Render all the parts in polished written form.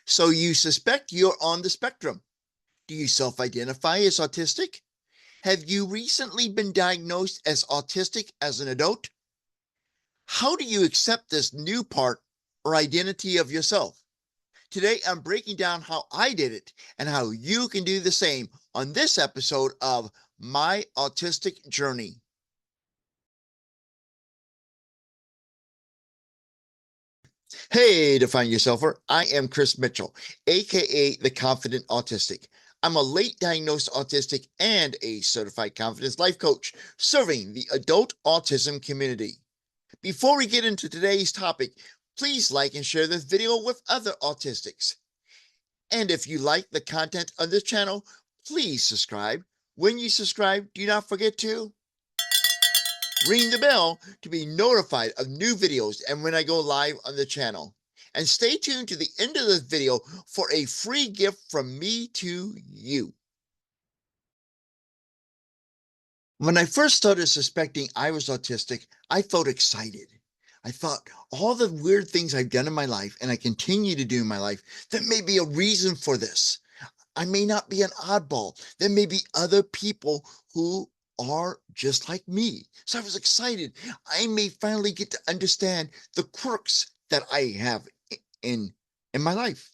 So you suspect you're on the spectrum. Do you self-identify as autistic? Have you recently been diagnosed as autistic as an adult? How do you accept this new part or identity of yourself? Today, I'm breaking down how I did it and how you can do the same on this episode of My Autistic Journey. Hey, Define Yourselfer. I am Chris Mitchell, aka the Confident Autistic. I'm a late diagnosed autistic and a certified confidence life coach serving the adult autism community. Before we get into today's topic, please like and share this video with other autistics. And if you like the content on this channel, please subscribe. When you subscribe, do not forget to ring the bell to be notified of new videos and when I go live on the channel. And stay tuned to the end of this video for a free gift from me to you. When I first started suspecting I was autistic, I felt excited. I thought all the weird things I've done in my life and I continue to do in my life, there may be a reason for this. I may not be an oddball. There may be other people who are just like me. So I was excited. I may finally get to understand the quirks that I have in in my life.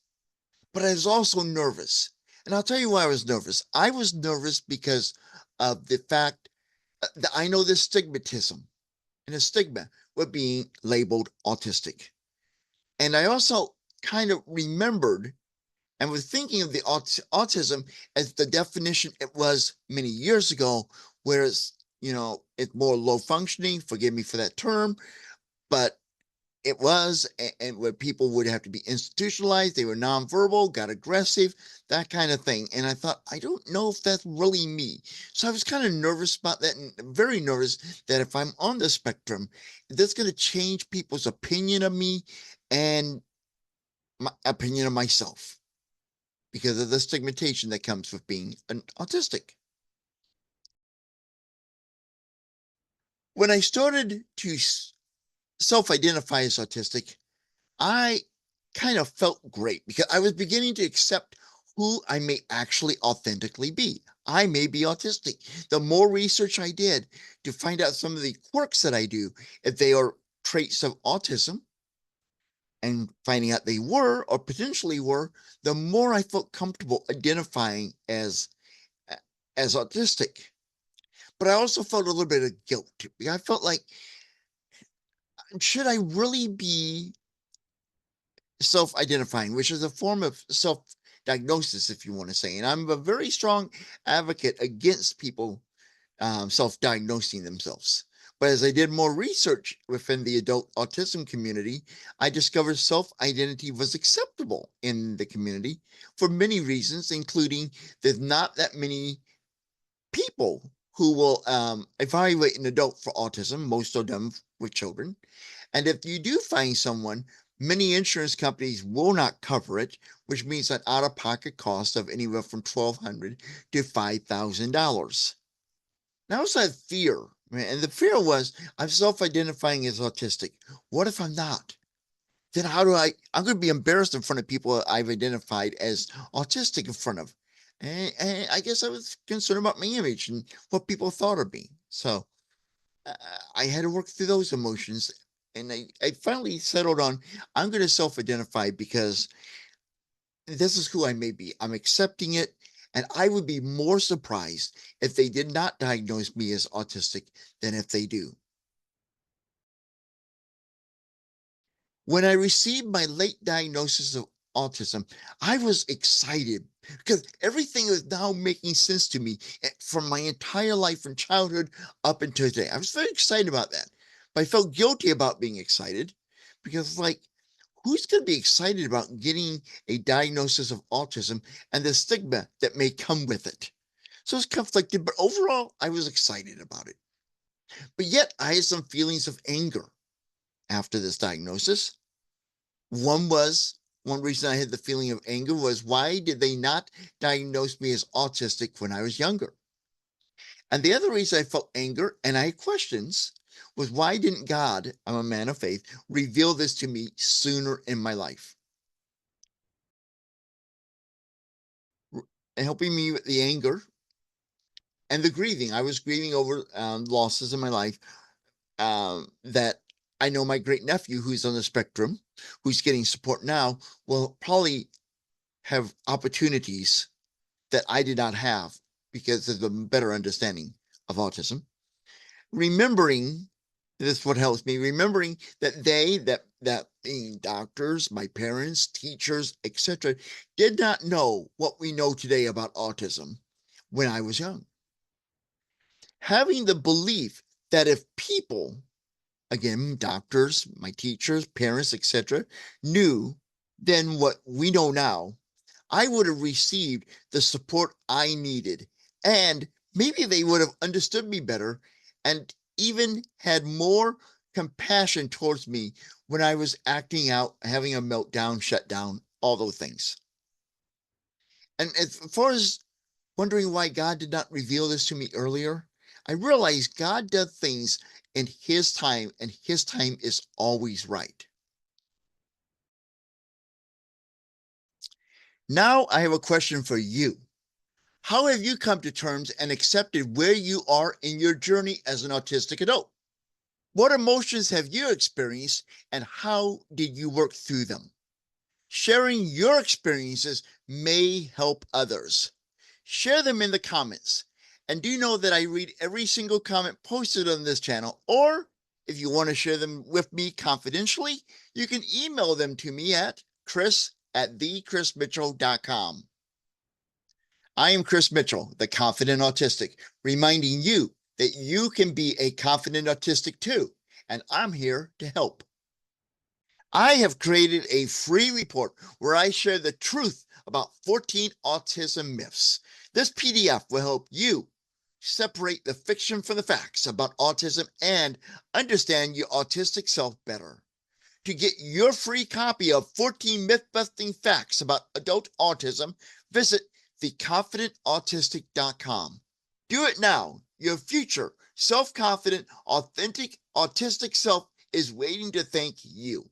But I was also nervous. And I'll tell you why I was nervous. I was nervous because of the fact that I know the stigmatism and a stigma with being labeled autistic. And I also kind of remembered and was thinking of the autism as the definition it was many years ago, whereas, it's more low functioning, forgive me for that term, but it was, and where people would have to be institutionalized, they were nonverbal, got aggressive, that kind of thing. And I thought, I don't know if that's really me. So I was kind of nervous about that and very nervous that if I'm on the spectrum, that's going to change people's opinion of me and my opinion of myself because of the stigmatization that comes with being an autistic. When I started to self-identify as autistic, I kind of felt great because I was beginning to accept who I may actually authentically be. I may be autistic. The more research I did to find out some of the quirks that I do, if they are traits of autism, and finding out they were or potentially were, the more I felt comfortable identifying as autistic. But I also felt a little bit of guilt. I felt like, should I really be self-identifying, which is a form of self-diagnosis, if you want to say. And I'm a very strong advocate against people self-diagnosing themselves. But as I did more research within the adult autism community, I discovered self-identity was acceptable in the community for many reasons, including there's not that many people who will evaluate an adult for autism, most of them with children. And if you do find someone, many insurance companies will not cover it, which means an out-of-pocket cost of anywhere from $1,200 to $5,000. Now, I also had fear, and the fear was I'm self-identifying as autistic. What if I'm not? Then I'm going to be embarrassed in front of people I've identified as autistic in front of. And I guess I was concerned about my image and what people thought of me. So uh, I had to work through those emotions. And I finally settled on I'm going to self identify because this is who I may be. I'm accepting it. And I would be more surprised if they did not diagnose me as autistic than if they do. When I received my late diagnosis of autism, I was excited because everything is now making sense to me from my entire life from childhood up until today. I was very excited about that. But I felt guilty about being excited because, like, who's going to be excited about getting a diagnosis of autism and the stigma that may come with it? So it's conflicted, but overall, I was excited about it. But yet, I had some feelings of anger after this diagnosis. One reason I had the feeling of anger was why did they not diagnose me as autistic when I was younger? And the other reason I felt anger and I had questions was why didn't God, I'm a man of faith, reveal this to me sooner in my life? and helping me with the anger and the grieving. I was grieving over losses in my life that I know my great nephew, who's on the spectrum, who's getting support now, will probably have opportunities that I did not have because of the better understanding of autism. Remembering, this is what helps me, remembering that that being doctors, my parents, teachers, etc., did not know what we know today about autism when I was young. Having the belief that if people, again, doctors, my teachers, parents, etc., knew then what we know now, I would have received the support I needed. And maybe they would have understood me better and even had more compassion towards me when I was acting out, having a meltdown, shut down, all those things. And as far as wondering why God did not reveal this to me earlier, I realized God does things in His time, and His time is always right. Now, I have a question for you. How have you come to terms and accepted where you are in your journey as an autistic adult? What emotions have you experienced, and how did you work through them? Sharing your experiences may help others. Share them in the comments. And do know that I read every single comment posted on this channel, or if you want to share them with me confidentially, you can email them to me at chris@thechrismitchell.com. I am Chris Mitchell, the Confident Autistic, reminding you that you can be a confident autistic too, and I'm here to help. I have created a free report where I share the truth about 14 autism myths. This PDF will help you separate the fiction from the facts about autism and understand your autistic self better. To get your free copy of 14 myth-busting facts about adult autism, visit theconfidentautistic.com. Do it now. Your future, self-confident, authentic, autistic self is waiting to thank you.